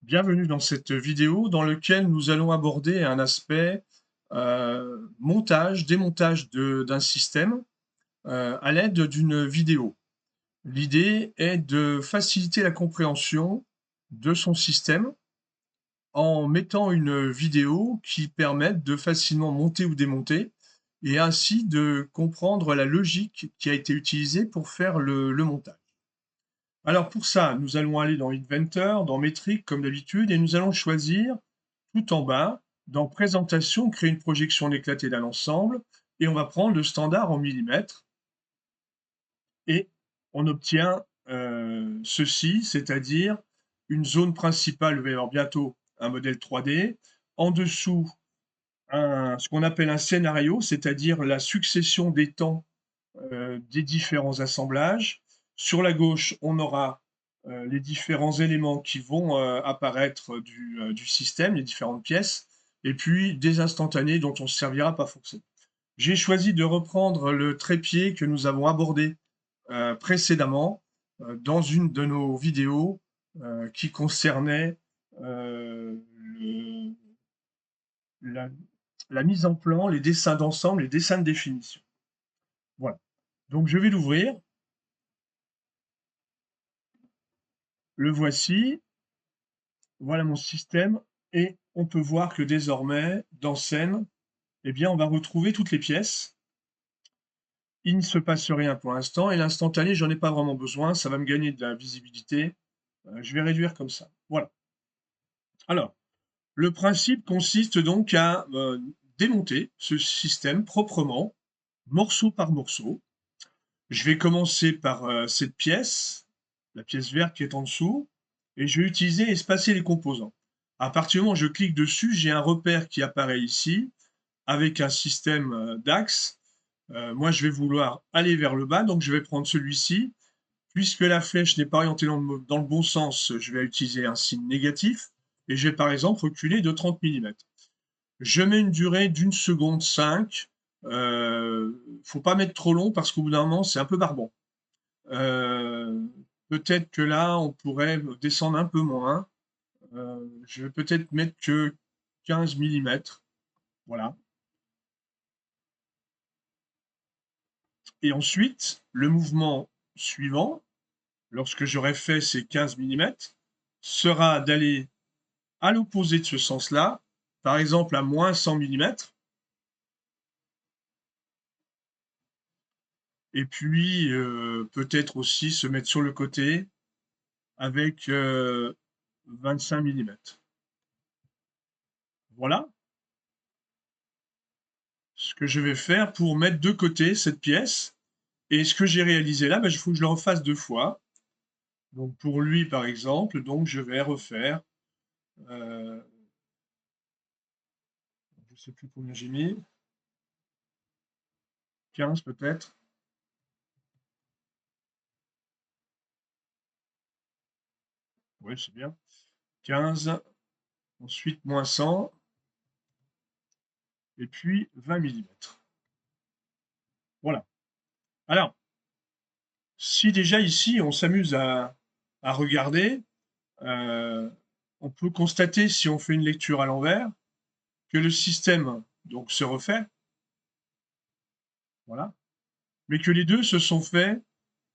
Bienvenue dans cette vidéo dans laquelle nous allons aborder un aspect montage, démontage d'un système à l'aide d'une vidéo. L'idée est de faciliter la compréhension de son système en mettant une vidéo qui permette de facilement monter ou démonter et ainsi de comprendre la logique qui a été utilisée pour faire le montage. Alors pour ça, nous allons aller dans Inventor, dans Métrique comme d'habitude, et nous allons choisir tout en bas, dans Présentation, créer une projection éclatée d'un ensemble, et on va prendre le standard en millimètres, et on obtient ceci, c'est-à-dire une zone principale, il va y avoir bientôt un modèle 3D, en dessous ce qu'on appelle un scénario, c'est-à-dire la succession des temps des différents assemblages. Sur la gauche, on aura les différents éléments qui vont apparaître du système, les différentes pièces, et puis des instantanés dont on ne se servira pas forcément. J'ai choisi de reprendre le trépied que nous avons abordé précédemment dans une de nos vidéos qui concernait le- la, la mise en plan, les dessins d'ensemble, les dessins de définition. Voilà. Donc je vais l'ouvrir. Le voici. Voilà mon système et on peut voir que désormais, dans scène, eh bien, on va retrouver toutes les pièces. Il ne se passe rien pour l'instant et l'instantané, j'en ai pas vraiment besoin, ça va me gagner de la visibilité. Je vais réduire comme ça. Voilà. Alors, le principe consiste donc à démonter ce système proprement, morceau par morceau. Je vais commencer par cette pièce, la pièce verte qui est en dessous, et je vais utiliser espacer les composants. À partir du moment où je clique dessus, j'ai un repère qui apparaît ici, avec un système d'axes. Moi, je vais vouloir aller vers le bas, donc je vais prendre celui-ci. Puisque la flèche n'est pas orientée dans le bon sens, je vais utiliser un signe négatif, et je vais par exemple reculer de 30 millimètres. Je mets une durée d'une seconde 5. Faut pas mettre trop long parce qu'au bout d'un moment, c'est un peu barbant. Peut-être que là, on pourrait descendre un peu moins. Je vais peut-être mettre que 15 millimètres. Voilà. Et ensuite, le mouvement suivant, lorsque j'aurai fait ces 15 millimètres, sera d'aller à l'opposé de ce sens-là, par exemple à moins 100 millimètres, et puis peut-être aussi se mettre sur le côté avec 25 millimètres. Voilà ce que je vais faire pour mettre de côté cette pièce. Et ce que j'ai réalisé là, il faut que je le refasse 2 fois. Donc pour lui, par exemple, donc je vais refaire, je ne sais plus combien j'ai mis, 15 peut-être. Oui, c'est bien. 15, ensuite moins 100, et puis 20 millimètres. Voilà. Alors, si déjà ici, on s'amuse à regarder, on peut constater, si on fait une lecture à l'envers, que le système donc, se refait, voilà, mais que les deux se sont faits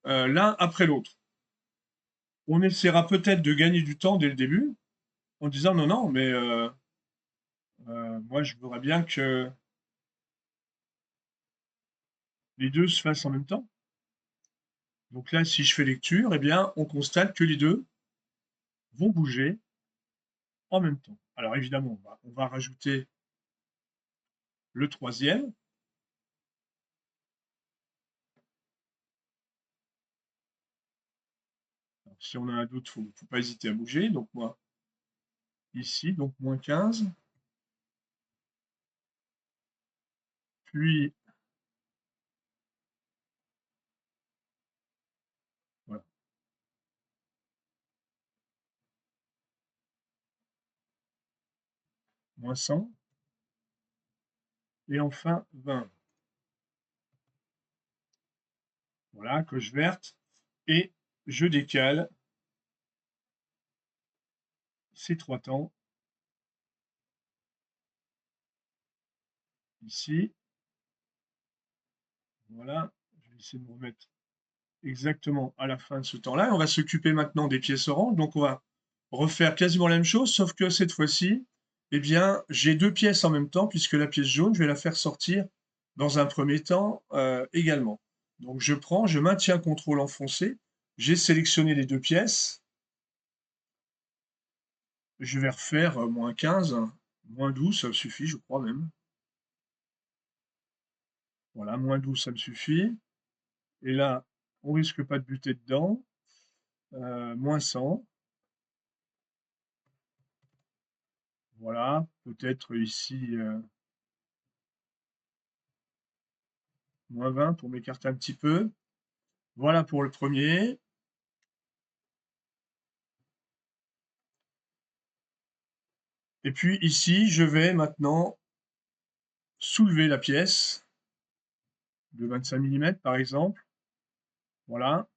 l'un après l'autre. On essaiera peut-être de gagner du temps dès le début, en disant non, non, mais moi je voudrais bien que les deux se fassent en même temps. Donc là, si je fais lecture, eh bien, on constate que les deux vont bouger en même temps. Alors évidemment, on va rajouter le troisième. Alors, si on a un doute, il ne faut pas hésiter à bouger. Donc moi, ici, donc moins 15. Puis, voilà, moins 100. Et enfin, 20. Voilà, coche verte. Et je décale ces 3 temps, ici. Voilà, je vais essayer de me remettre exactement à la fin de ce temps-là. On va s'occuper maintenant des pièces oranges. Donc, on va refaire quasiment la même chose, sauf que cette fois-ci, eh bien, j'ai 2 pièces en même temps, puisque la pièce jaune, je vais la faire sortir dans un premier temps également. Donc, je maintiens CTRL enfoncé, j'ai sélectionné les 2 pièces. Je vais refaire -15, -12, ça suffit, je crois même. Voilà, -12, ça me suffit. Et là, on risque pas de buter dedans. -100. Voilà, peut-être ici -20 pour m'écarter un petit peu. Voilà pour le premier. Et puis ici, je vais maintenant soulever la pièce de 25 mm par exemple. Voilà.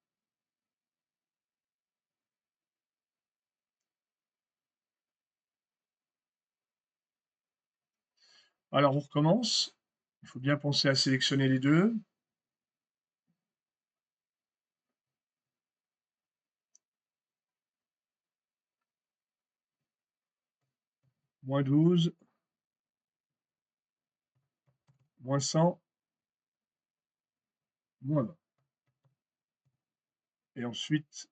Alors on recommence. Il faut bien penser à sélectionner les deux. -12, -100, -20. Et ensuite,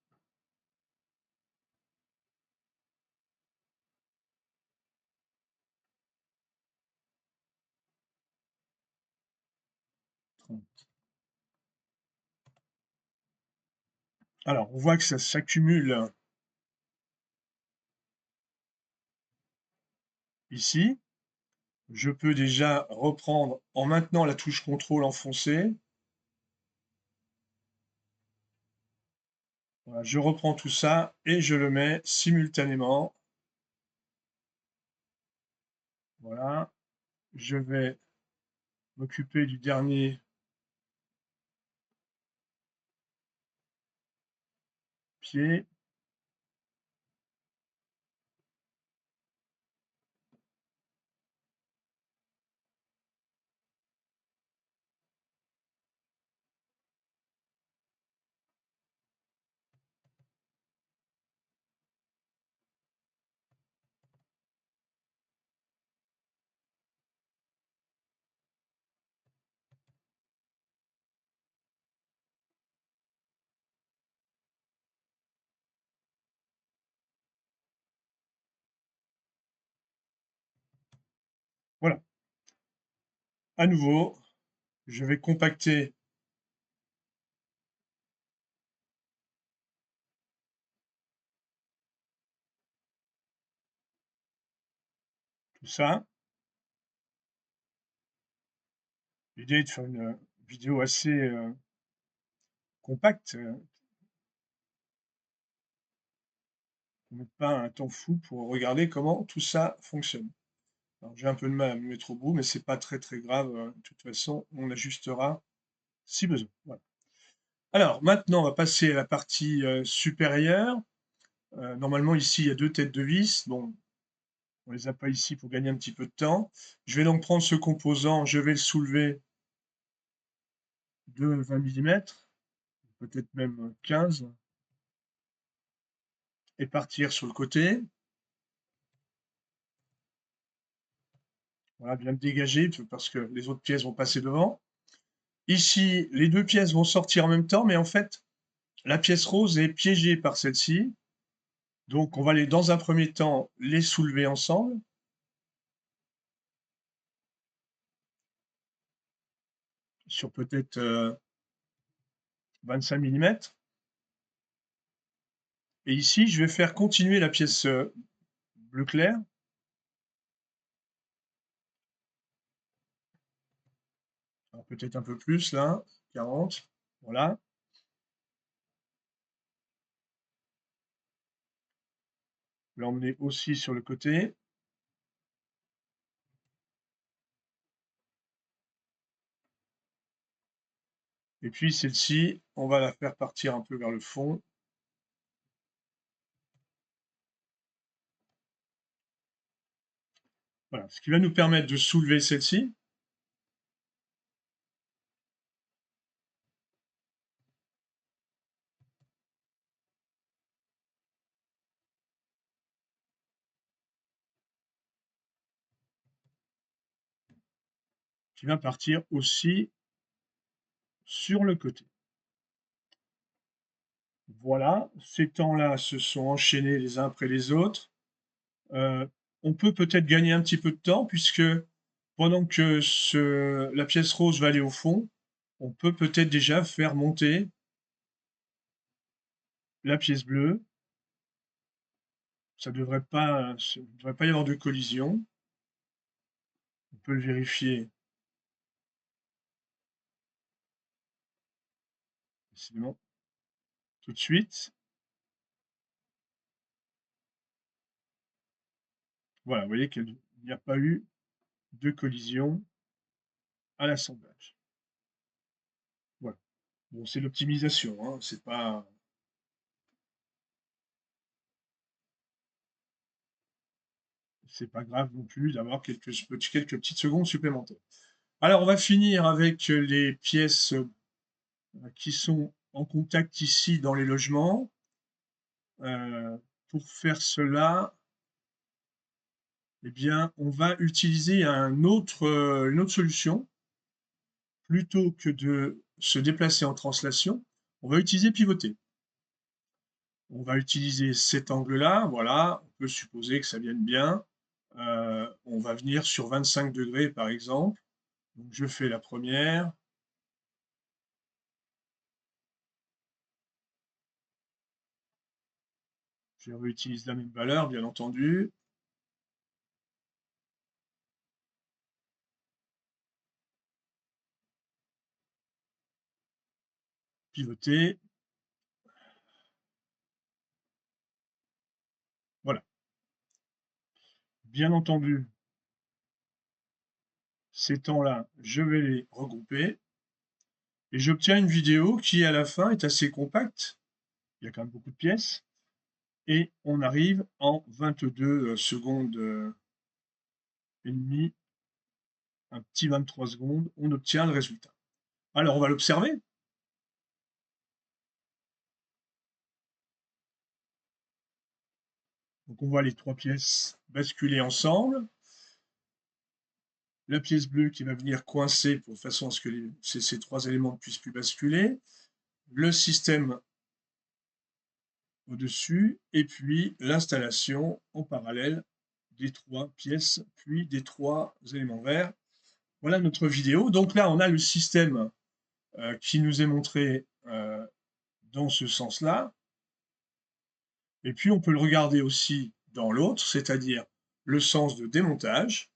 alors, on voit que ça s'accumule ici. Je peux déjà reprendre en maintenant la touche CTRL enfoncée. Voilà, je reprends tout ça et je le mets simultanément. Voilà. Je vais m'occuper du dernier pied. Voilà. À nouveau, je vais compacter tout ça. L'idée est de faire une vidéo assez compacte, pour ne pas un temps fou pour regarder comment tout ça fonctionne. Alors, j'ai un peu de mal à me mettre au bout, mais c'est pas très très grave. De toute façon, on ajustera si besoin. Voilà. Alors, maintenant, on va passer à la partie supérieure. Normalement, ici, il y a 2 têtes de vis. Bon, on les a pas ici pour gagner un petit peu de temps. Je vais donc prendre ce composant, je vais le soulever de 20 mm, peut-être même 15, et partir sur le côté. Voilà, bien me dégager parce que les autres pièces vont passer devant. Ici, les 2 pièces vont sortir en même temps, mais en fait, la pièce rose est piégée par celle-ci. Donc, on va les, dans un premier temps, les soulever ensemble. Sur peut-être 25 mm. Et ici, je vais faire continuer la pièce bleu clair. Alors, peut-être un peu plus là, 40. Voilà. L'emmener aussi sur le côté. Et puis celle-ci, on va la faire partir un peu vers le fond. Voilà, ce qui va nous permettre de soulever celle-ci. Qui va partir aussi sur le côté. Voilà, ces temps-là se sont enchaînés les uns après les autres. Euh, on peut peut-être gagner un petit peu de temps puisque pendant que la pièce rose va aller au fond, on peut peut-être déjà faire monter la pièce bleue. Ça ne devrait pas y avoir de collision. On peut le vérifier. Sinon, tout de suite. Voilà, vous voyez qu'il n'y a pas eu de collision à l'assemblage. Voilà. Bon, c'est l'optimisation, hein, c'est pas grave non plus d'avoir quelques petites secondes supplémentaires. Alors, on va finir avec les pièces qui sont en contact ici dans les logements. Pour faire cela, eh bien, on va utiliser une autre solution. Plutôt que de se déplacer en translation, on va utiliser pivoter. On va utiliser cet angle-là, voilà, on peut supposer que ça vienne bien. On va venir sur 25 degrés par exemple. Donc je fais la première. Je réutilise la même valeur, bien entendu. Pivoter. Voilà. Bien entendu, ces temps-là, je vais les regrouper. Et j'obtiens une vidéo qui, à la fin, est assez compacte. Il y a quand même beaucoup de pièces. Et on arrive en 22 secondes et demie, un petit 23 secondes, on obtient le résultat. Alors, on va l'observer. Donc, on voit les trois pièces basculer ensemble. La pièce bleue qui va venir coincer pour façon à ce que ces trois éléments ne puissent plus basculer. Le système au-dessus, et puis l'installation en parallèle des trois pièces, puis des trois éléments verts. Voilà notre vidéo. Donc là, on a le système qui nous est montré dans ce sens-là. Et puis, on peut le regarder aussi dans l'autre, c'est-à-dire le sens de démontage.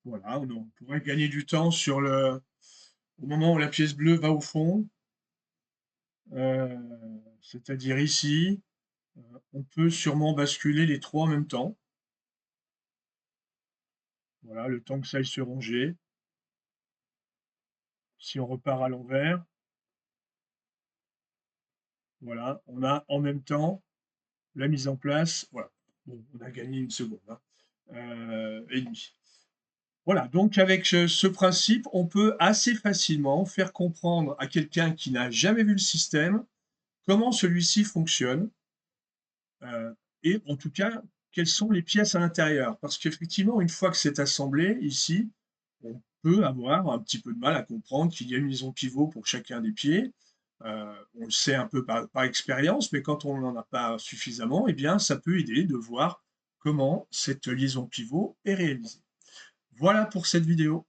Voilà, on pourrait gagner du temps au moment où la pièce bleue va au fond, euh, c'est-à-dire ici. On peut sûrement basculer les trois en même temps. Voilà, le temps que ça aille se ranger. Si on repart à l'envers, voilà, on a en même temps la mise en place. Voilà, bon, on a gagné une seconde, hein, et demie. Voilà, donc avec ce principe, on peut assez facilement faire comprendre à quelqu'un qui n'a jamais vu le système comment celui-ci fonctionne, et en tout cas, quelles sont les pièces à l'intérieur. Parce qu'effectivement, une fois que c'est assemblé ici, on peut avoir un petit peu de mal à comprendre qu'il y a une liaison pivot pour chacun des pieds. On le sait un peu par expérience, mais quand on n'en a pas suffisamment, eh bien, ça peut aider de voir comment cette liaison pivot est réalisée. Voilà pour cette vidéo.